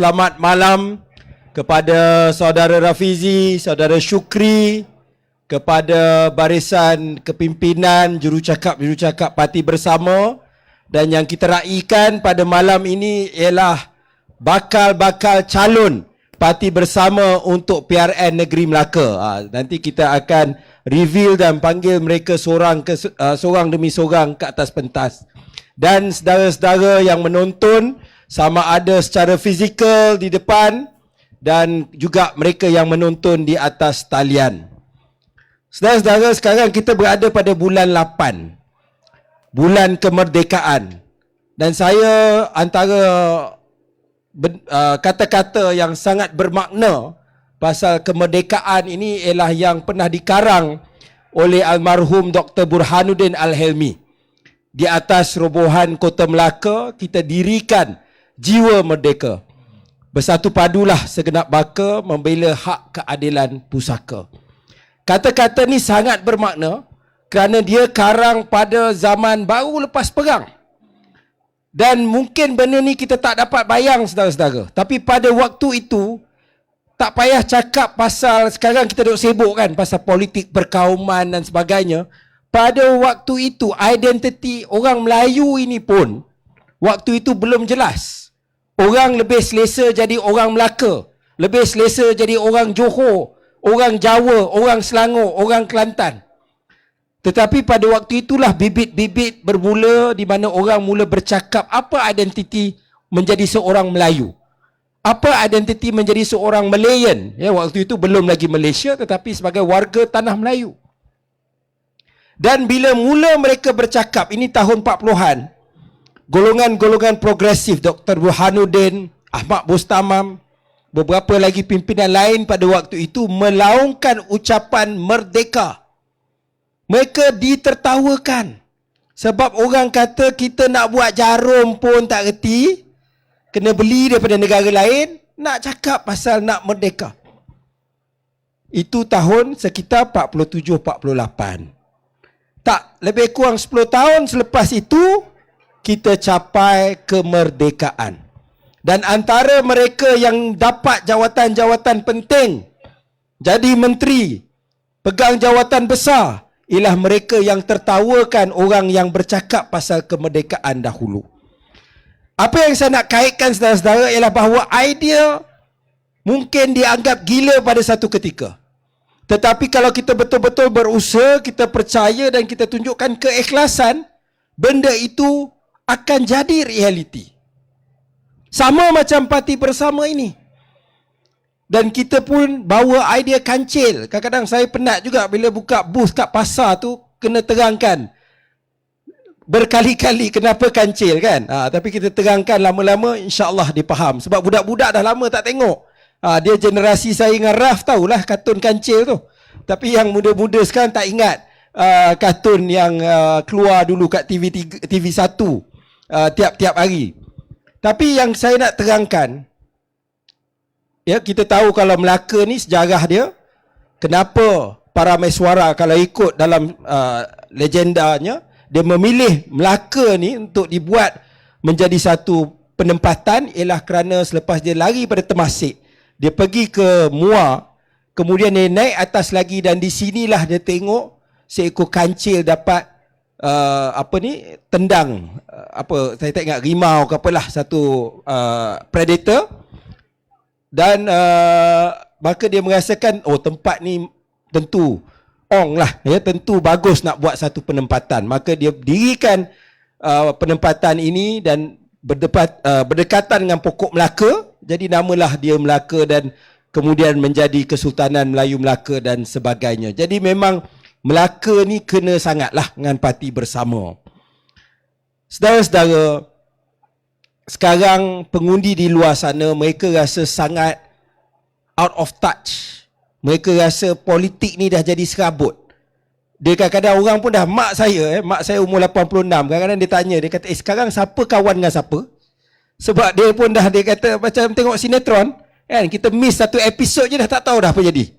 Selamat malam kepada saudara Rafizi, saudara Syukri, kepada barisan kepimpinan jurucakap Parti Bersama, dan yang kita raikan pada malam ini ialah bakal-bakal calon Parti Bersama untuk PRN Negeri Melaka. Nanti kita akan reveal dan panggil mereka seorang demi seorang ke atas pentas. Dan saudara-saudara yang menonton, sama ada secara fizikal di depan dan juga mereka yang menonton di atas talian. Saudara-saudara, sekarang kita berada pada bulan 8, bulan kemerdekaan. Dan saya antara kata-kata yang sangat bermakna pasal kemerdekaan ini ialah yang pernah dikarang oleh almarhum Dr. Burhanuddin Al-Helmi. Di atas robohan Kota Melaka, kita dirikan jiwa merdeka. Bersatu padulah segenap baka membela hak keadilan pusaka. Kata-kata ni sangat bermakna kerana dia karang pada zaman baru lepas perang. Dan mungkin benda ni kita tak dapat bayang, saudara-saudara. Tapi pada waktu itu, tak payah cakap pasal sekarang kita duk sibuk kan pasal politik perkauman dan sebagainya. Pada waktu itu, identiti orang Melayu ini pun waktu itu belum jelas. Orang lebih selesa jadi orang Melaka, lebih selesa jadi orang Johor, orang Jawa, orang Selangor, orang Kelantan. Tetapi pada waktu itulah bibit-bibit bermula di mana orang mula bercakap apa identiti menjadi seorang Melayu. Apa identiti menjadi seorang Malayan. Ya, waktu itu belum lagi Malaysia tetapi sebagai warga tanah Melayu. Dan bila mula mereka bercakap, ini tahun 40-an, golongan-golongan progresif, Dr. Burhanuddin, Ahmad Bustamam, beberapa lagi pimpinan lain pada waktu itu melaungkan ucapan merdeka. Mereka ditertawakan. Sebab orang kata kita nak buat jarum pun tak reti, kena beli daripada negara lain, nak cakap pasal nak merdeka. Itu tahun sekitar 47-48. Tak, lebih kurang 10 tahun selepas itu, kita capai kemerdekaan. Dan antara mereka yang dapat jawatan-jawatan penting, jadi menteri, pegang jawatan besar, ialah mereka yang tertawakan orang yang bercakap pasal kemerdekaan dahulu. Apa yang saya nak kaitkan, saudara-saudara, ialah bahawa idea mungkin dianggap gila pada satu ketika. Tetapi kalau kita betul-betul berusaha, kita percaya dan kita tunjukkan keikhlasan, benda itu akan jadi realiti. Sama macam Parti Bersama ini. Dan kita pun bawa idea kancil. Kadang-kadang saya penat juga bila buka booth kat pasar tu, kena terangkan berkali-kali kenapa kancil kan. Tapi kita terangkan lama-lama, insya-Allah dia faham. Sebab budak-budak dah lama tak tengok. Dia generasi saya dengan Raf tahulah kartun kancil tu. Tapi yang muda-muda sekarang tak ingat kartun yang keluar dulu kat TV1 tiap-tiap hari. Tapi yang saya nak terangkan, ya, kita tahu kalau Melaka ni sejarah dia, kenapa para Meswara kalau ikut dalam legendanya, dia memilih Melaka ni untuk dibuat menjadi satu penempatan ialah kerana selepas dia lari pada Temasek, dia pergi ke Muar, kemudian dia naik atas lagi dan di sinilah dia tengok seekor kancil dapat tendang saya tak ingat, rimau ke apalah, satu predator. Dan maka dia merasakan tempat ni tentu lah, ya, tentu bagus nak buat satu penempatan. Maka dia dirikan penempatan ini dan berdekatan dengan pokok Melaka. Jadi namalah dia Melaka dan kemudian menjadi Kesultanan Melayu Melaka dan sebagainya. Jadi memang Melaka ni kena sangatlah dengan Parti Bersama. Saudara-saudara, sekarang pengundi di luar sana mereka rasa sangat out of touch. Mereka rasa politik ni dah jadi serabut. Dia kadang-kadang orang pun dah, mak saya umur 86, kadang-kadang dia tanya, dia kata, sekarang siapa kawan dengan siapa? Sebab dia pun dah, dia kata macam tengok sinetron kan, kita miss satu episod je dah tak tahu dah apa jadi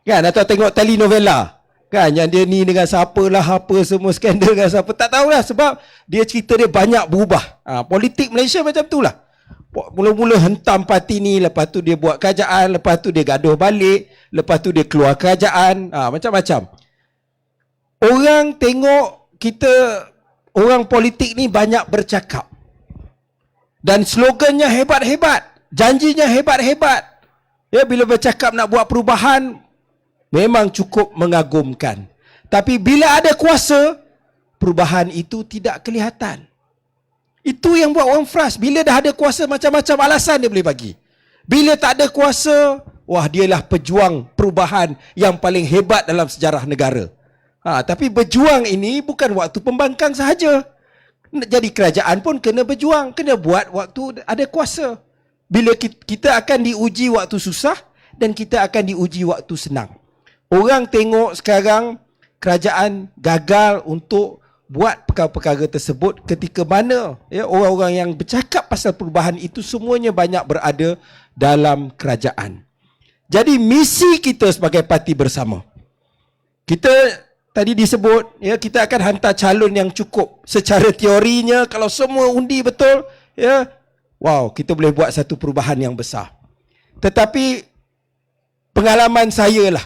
kan, atau tengok telenovela kan, yang dia ni dengan siapa lah, apa semua skandal dengan siapa, tak tahulah sebab dia cerita dia banyak berubah. Politik Malaysia macam tu lah. Mula-mula hentam parti ni, lepas tu dia buat kerajaan, lepas tu dia gaduh balik, lepas tu dia keluar kerajaan, macam-macam. Orang tengok kita, orang politik ni banyak bercakap. Dan slogannya hebat-hebat, janjinya hebat-hebat. Ya, bila bercakap nak buat perubahan, memang cukup mengagumkan. Tapi bila ada kuasa, perubahan itu tidak kelihatan. Itu yang buat orang frust. Bila dah ada kuasa, macam-macam alasan dia boleh bagi. Bila tak ada kuasa, wah, dialah pejuang perubahan yang paling hebat dalam sejarah negara. Tapi berjuang ini bukan waktu pembangkang sahaja. Jadi kerajaan pun kena berjuang, kena buat waktu ada kuasa. Bila kita akan diuji waktu susah dan kita akan diuji waktu senang. Orang tengok sekarang kerajaan gagal untuk buat perkara-perkara tersebut ketika mana orang-orang yang bercakap pasal perubahan itu semuanya banyak berada dalam kerajaan. Jadi misi kita sebagai parti bersama, kita tadi disebut kita akan hantar calon yang cukup. Secara teorinya kalau semua undi betul, wow, kita boleh buat satu perubahan yang besar. Tetapi pengalaman saya lah,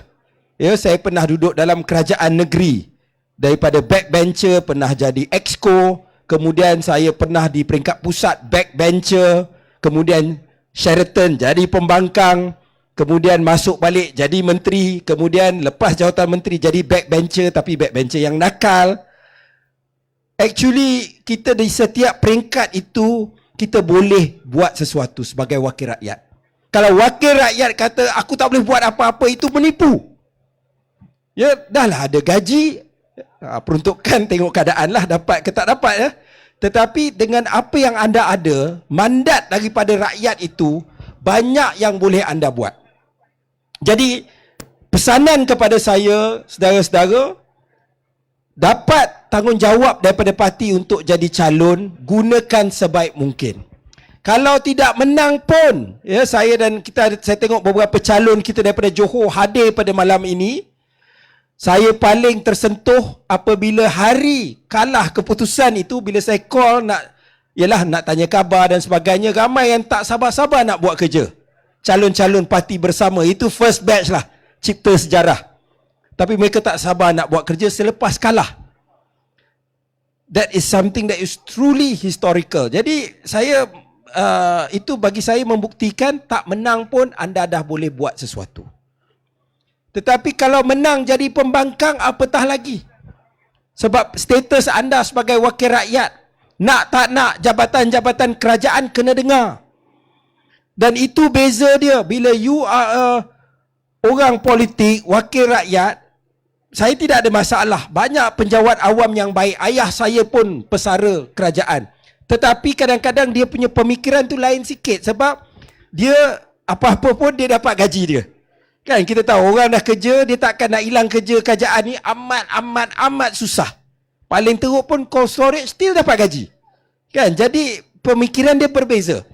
saya pernah duduk dalam kerajaan negeri. Daripada backbencher pernah jadi exco, kemudian saya pernah di peringkat pusat backbencher, kemudian Sheraton jadi pembangkang, kemudian masuk balik jadi menteri, kemudian lepas jawatan menteri jadi backbencher, tapi backbencher yang nakal. Actually, kita di setiap peringkat itu, kita boleh buat sesuatu sebagai wakil rakyat. Kalau wakil rakyat kata, aku tak boleh buat apa-apa, itu menipu. Ya, dah lah ada gaji, peruntukan tengok keadaan lah dapat ke tak dapat . Tetapi dengan apa yang anda ada, mandat daripada rakyat itu, banyak yang boleh anda buat. Jadi pesanan kepada saya, saudara-saudara, dapat tanggungjawab daripada parti untuk jadi calon, gunakan sebaik mungkin. Kalau tidak menang pun, saya tengok beberapa calon kita daripada Johor hadir pada malam ini. Saya paling tersentuh apabila hari kalah keputusan itu, bila saya call nak tanya khabar dan sebagainya, ramai yang tak sabar-sabar nak buat kerja. Calon-calon parti bersama, itu first batch lah, cipta sejarah. Tapi mereka tak sabar nak buat kerja selepas kalah. That is something that is truly historical. Jadi itu bagi saya membuktikan tak menang pun anda dah boleh buat sesuatu. Tetapi kalau menang jadi pembangkang, apatah lagi. Sebab status anda sebagai wakil rakyat, nak tak nak jabatan-jabatan kerajaan kena dengar. Dan itu beza dia. Bila you are orang politik, wakil rakyat, saya tidak ada masalah. Banyak penjawat awam yang baik. Ayah saya pun pesara kerajaan. Tetapi kadang-kadang dia punya pemikiran tu lain sikit. Sebab dia apa-apa pun dia dapat gaji dia. Kan kita tahu orang dah kerja, dia takkan nak hilang kerja kerajaan ni amat susah. Paling teruk pun cold storage still dapat gaji. Kan, jadi pemikiran dia berbeza.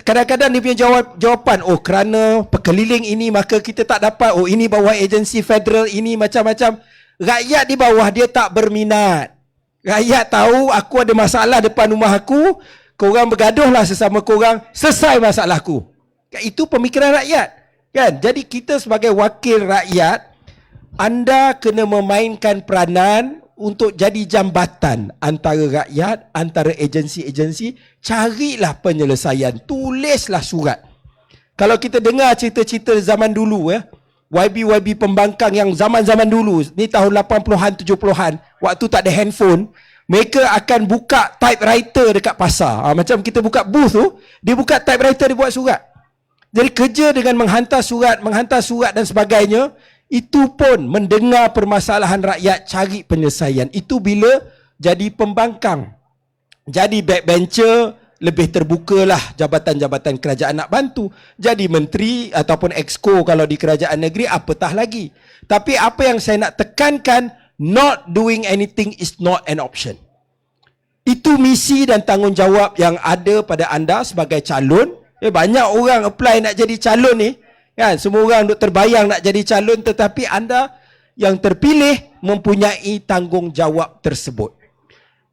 Kadang-kadang dia punya jawapan, kerana perkeliling ini maka kita tak dapat, ini bawah agensi federal, ini macam-macam. Rakyat di bawah dia tak berminat. Rakyat tahu aku ada masalah depan rumah aku, korang bergaduhlah sesama korang, selesai masalahku. Itu pemikiran rakyat. Kan? Jadi kita sebagai wakil rakyat, anda kena memainkan peranan untuk jadi jambatan antara rakyat, antara agensi-agensi. Carilah penyelesaian, tulislah surat. Kalau kita dengar cerita-cerita zaman dulu, YB pembangkang yang zaman-zaman dulu, ni tahun 80-an, 70-an, waktu tak ada handphone, mereka akan buka typewriter dekat pasar. Macam kita buka booth tu, dia buka typewriter, dia buat surat. Jadi kerja dengan menghantar surat dan sebagainya, itu pun mendengar permasalahan rakyat, cari penyelesaian. Itu bila jadi pembangkang. Jadi backbencher, lebih terbukalah jabatan-jabatan kerajaan nak bantu. Jadi menteri ataupun exco kalau di kerajaan negeri, apatah lagi. Tapi apa yang saya nak tekankan, not doing anything is not an option. Itu misi dan tanggungjawab yang ada pada anda sebagai calon. Banyak orang apply nak jadi calon ni, kan? Semua orang duk terbayang nak jadi calon, tetapi anda yang terpilih mempunyai tanggungjawab tersebut.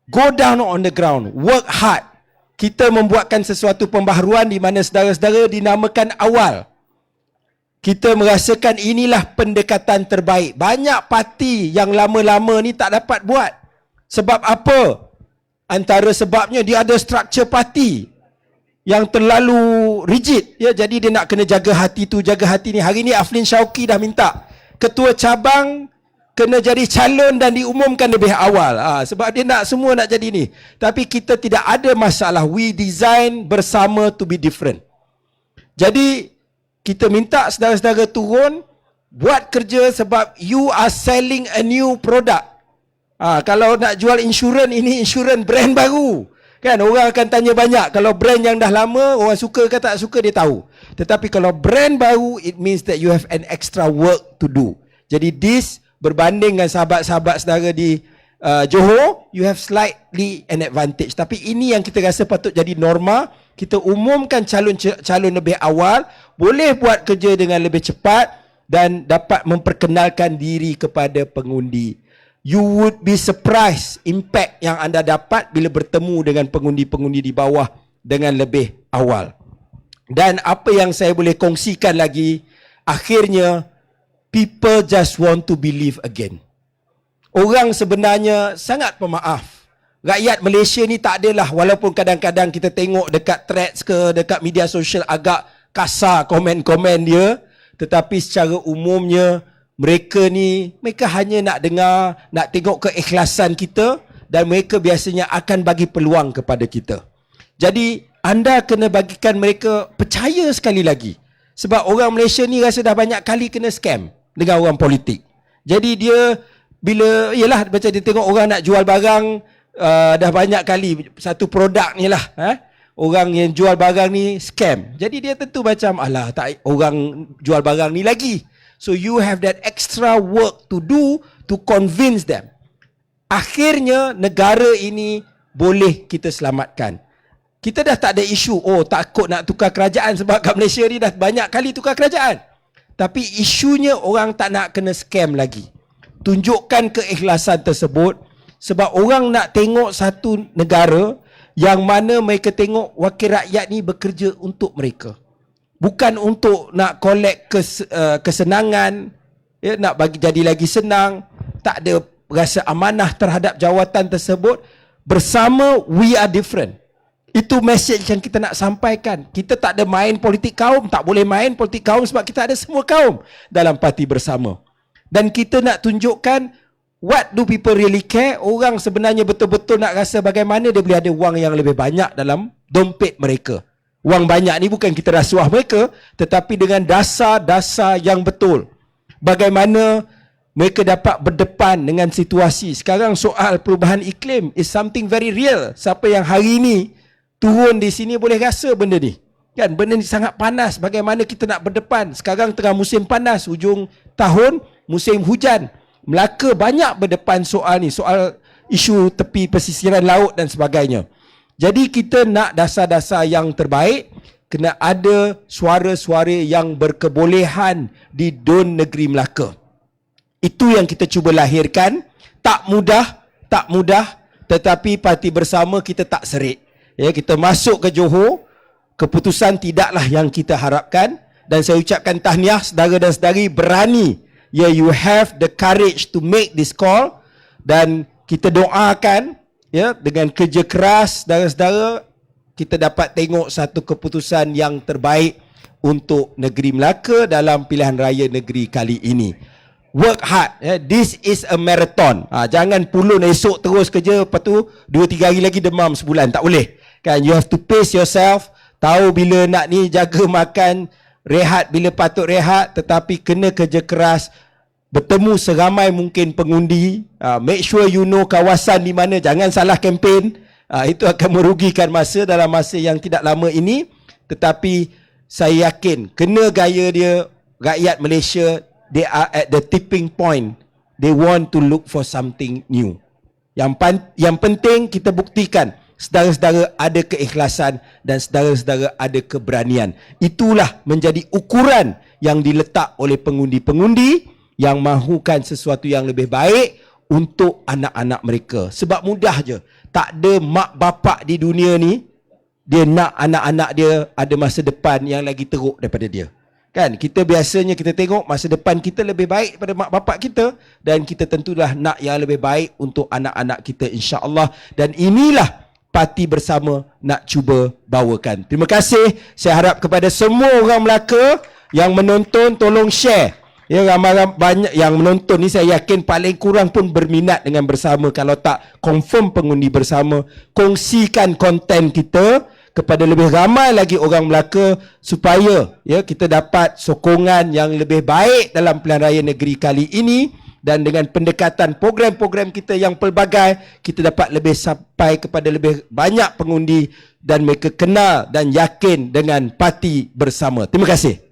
Go down on the ground, work hard. kita membuatkan sesuatu pembaharuan di mana saudara-saudara dinamakan awal. Kita merasakan inilah pendekatan terbaik. Banyak parti yang lama-lama ni tak dapat buat. Sebab apa? Antara sebabnya dia ada struktur parti yang terlalu rigid, ya, jadi dia nak kena jaga hati tu, jaga hati ni. Hari ni Aflin Syauqi dah minta ketua cabang kena jadi calon dan diumumkan lebih awal, sebab dia nak semua nak jadi ni. Tapi kita tidak ada masalah. We design bersama to be different. Jadi kita minta saudara-saudara turun buat kerja, sebab you are selling a new product. Kalau nak jual insurans, ini insurans brand baru. Kan, orang akan tanya banyak. Kalau brand yang dah lama, orang suka ke tak suka, dia tahu. Tetapi kalau brand baru, it means that you have an extra work to do. Jadi this berbanding dengan sahabat-sahabat saudara di Johor, you have slightly an advantage. Tapi ini yang kita rasa patut jadi norma. Kita umumkan calon lebih awal, boleh buat kerja dengan lebih cepat dan dapat memperkenalkan diri kepada pengundi. You would be surprised impact yang anda dapat bila bertemu dengan pengundi-pengundi di bawah dengan lebih awal. Dan apa yang saya boleh kongsikan lagi, akhirnya people just want to believe again. Orang sebenarnya sangat pemaaf. Rakyat Malaysia ni tak adalah, walaupun kadang-kadang kita tengok dekat threads ke, dekat media sosial agak kasar komen-komen dia, tetapi secara umumnya mereka hanya nak dengar, nak tengok keikhlasan kita, dan mereka biasanya akan bagi peluang kepada kita. Jadi anda kena bagikan mereka percaya sekali lagi. Sebab orang Malaysia ni rasa dah banyak kali kena scam dengan orang politik. Jadi dia bila, yelah, macam dia tengok orang nak jual barang, dah banyak kali satu produk ni lah, orang yang jual barang ni scam. Jadi dia tentu macam, alah, tak, orang jual barang ni lagi. So you have that extra work to do to convince them. Akhirnya negara ini boleh kita selamatkan. Kita dah tak ada isu, takut nak tukar kerajaan, sebab kat Malaysia ni dah banyak kali tukar kerajaan. Tapi isunya orang tak nak kena scam lagi. Tunjukkan keikhlasan tersebut, sebab orang nak tengok satu negara yang mana mereka tengok wakil rakyat ni bekerja untuk mereka. Bukan untuk nak collect kesenangan, ya, nak bagi jadi lagi senang. Tak ada rasa amanah terhadap jawatan tersebut. Bersama, we are different. Itu message yang kita nak sampaikan. Kita tak ada main politik kaum, tak boleh main politik kaum sebab kita ada semua kaum dalam parti bersama. Dan kita nak tunjukkan, what do people really care? Orang sebenarnya betul-betul nak rasa bagaimana dia boleh ada wang yang lebih banyak dalam dompet mereka. Wang banyak ni bukan kita rasuah mereka, tetapi dengan dasar-dasar yang betul. Bagaimana mereka dapat berdepan dengan situasi. Sekarang soal perubahan iklim is something very real. Siapa yang hari ni turun di sini boleh rasa benda ni. Kan, benda ni sangat panas. Bagaimana kita nak berdepan. Sekarang tengah musim panas, hujung tahun, musim hujan. Melaka banyak berdepan soal ni, soal isu tepi pesisiran laut dan sebagainya. Jadi kita nak dasar-dasar yang terbaik, kena ada suara-suara yang berkebolehan di DUN Negeri Melaka. Itu yang kita cuba lahirkan. Tak mudah, tetapi parti bersama kita tak serit. Ya, kita masuk ke Johor, keputusan tidaklah yang kita harapkan, dan saya ucapkan tahniah saudara dan saudari berani. Ya, you have the courage to make this call, dan kita doakan, ya, dengan kerja keras saudara-saudara, kita dapat tengok satu keputusan yang terbaik untuk negeri Melaka dalam pilihan raya negeri kali ini. Work hard, ya. This is a marathon. Jangan pulun esok terus kerja, lepas tu 2-3 hari lagi demam sebulan. Tak boleh. Kan, you have to pace yourself. Tahu bila nak ni, jaga makan, rehat bila patut rehat, tetapi kena kerja keras. Bertemu seramai mungkin pengundi. Make sure you know kawasan di mana. Jangan salah kempen. Itu akan merugikan masa dalam masa yang tidak lama ini. Tetapi saya yakin kena gaya dia, rakyat Malaysia, they are at the tipping point. They want to look for something new. Yang penting kita buktikan saudara-saudara ada keikhlasan dan saudara-saudara ada keberanian. Itulah menjadi ukuran yang diletak oleh pengundi-pengundi yang mahukan sesuatu yang lebih baik untuk anak-anak mereka. Sebab mudah je. Tak ada mak bapak di dunia ni dia nak anak-anak dia ada masa depan yang lagi teruk daripada dia. Kan, kita biasanya kita tengok masa depan kita lebih baik daripada mak bapak kita, dan kita tentulah nak yang lebih baik untuk anak-anak kita, insya-Allah. Dan inilah parti bersama nak cuba bawakan. Terima kasih. Saya harap kepada semua orang Melaka yang menonton, tolong share. Ya, ramai banyak yang menonton ni, saya yakin paling kurang pun berminat dengan bersama. Kalau tak confirm pengundi bersama, kongsikan konten kita kepada lebih ramai lagi orang Melaka, supaya ya kita dapat sokongan yang lebih baik dalam pilihan raya negeri kali ini. Dan dengan pendekatan program-program kita yang pelbagai, kita dapat lebih sampai kepada lebih banyak pengundi dan mereka kenal dan yakin dengan parti bersama. Terima kasih.